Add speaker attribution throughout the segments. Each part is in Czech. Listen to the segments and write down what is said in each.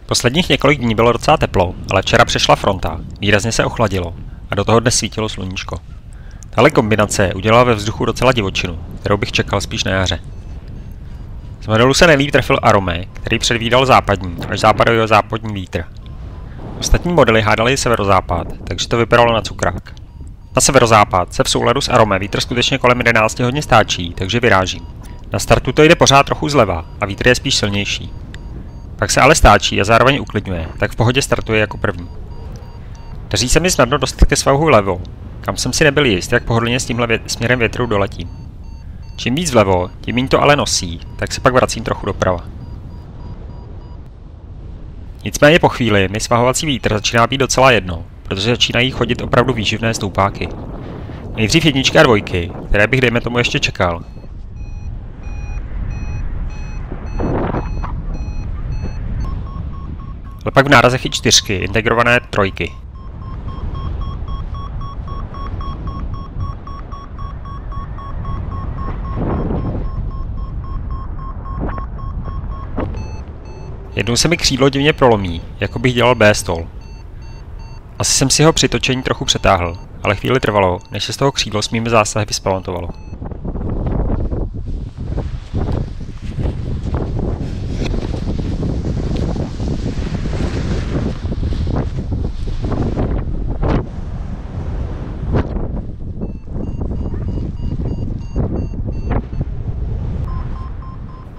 Speaker 1: Posledních několik dní bylo docela teplo, ale včera přišla fronta, výrazně se ochladilo a do toho dnes svítilo sluníčko. Tahle kombinace udělala ve vzduchu docela divočinu, kterou bych čekal spíš na jaře. Z modelu se nejlíp trefil Arome, který předvídal západní až západový vítr. Ostatní modely hádali severozápad, takže to vypadalo na cukrák. Na severozápad se v souladu s Arome vítr skutečně kolem 11 hodin stáčí, takže vyrážím. Na startu to jde pořád trochu zleva a vítr je spíš silnější. Pak se ale stáčí a zároveň uklidňuje, tak v pohodě startuje jako první. Daří se mi snadno dostat ke svahu vlevo, kam jsem si nebyl jist, jak pohodlně s tímhle směrem větru doletím. Čím víc vlevo, tím méně to ale nosí, tak se pak vracím trochu doprava. Nicméně po chvíli mi svahovací vítr začíná být docela jedno, protože začínají chodit opravdu výživné stoupáky. Nejdřív jedničky a dvojky, které bych dejme tomu ještě čekal. Ale pak v nárazech i čtyřky, integrované trojky. Jednou se mi křídlo divně prolomí, jako bych dělal B-stol. Asi jsem si ho při točení trochu přetáhl, ale chvíli trvalo, než se z toho křídlo s mými zásahy vyspamatovalo.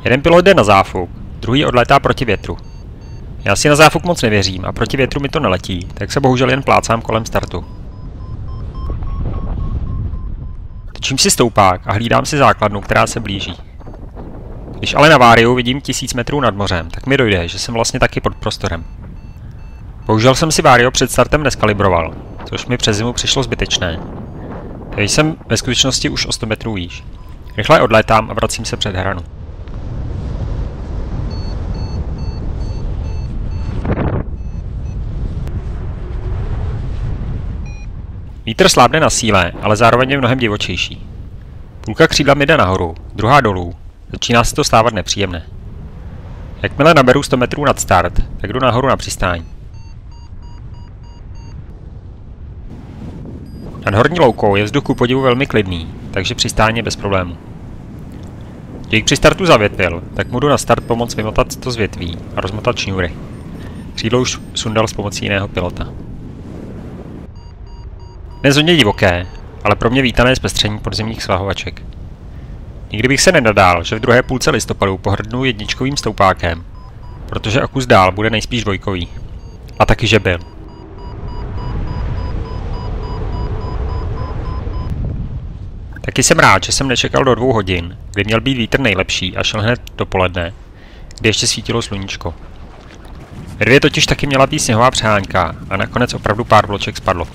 Speaker 1: Jeden pilot jde na záfuk, druhý odlétá proti větru. Já si na záfuk moc nevěřím a proti větru mi to neletí, tak se bohužel jen plácám kolem startu. Točím si stoupák a hlídám si základnu, která se blíží. Když ale na Váriu vidím 1000 metrů nad mořem, tak mi dojde, že jsem vlastně taky pod prostorem. Bohužel jsem si Vario před startem neskalibroval, což mi přes zimu přišlo zbytečné. Takže jsem ve skutečnosti už o 100 metrů výš. Rychle odlétám a vracím se před hranu. Vítr slábne na síle, ale zároveň je mnohem divočejší. Půlka křídla mi jde nahoru, druhá dolů. Začíná se to stávat nepříjemné. Jakmile naberu 100 metrů nad start, tak jdu nahoru na přistání. Nad horní loukou je vzduch ku podivu velmi klidný, takže přistání je bez problému. Kdybych při startu zavětvil, tak mu jdu na start pomoct vymotat to z větví a rozmotat šňůry. Křídlo už sundal s pomocí jiného pilota. Dnes hodně divoké, ale pro mě vítané zpestření podzemních svahovaček. Nikdy bych se nenadál, že v druhé půlce listopadu pohrdnu jedničkovým stoupákem, protože o kus dál bude nejspíš dvojkový. A taky, že byl. Taky jsem rád, že jsem nečekal do 2 hodin, kdy měl být vítr nejlepší a šel hned dopoledne, kdy ještě svítilo sluníčko. Ve 2 totiž taky měla být sněhová přehánka a nakonec opravdu pár vloček spadlo.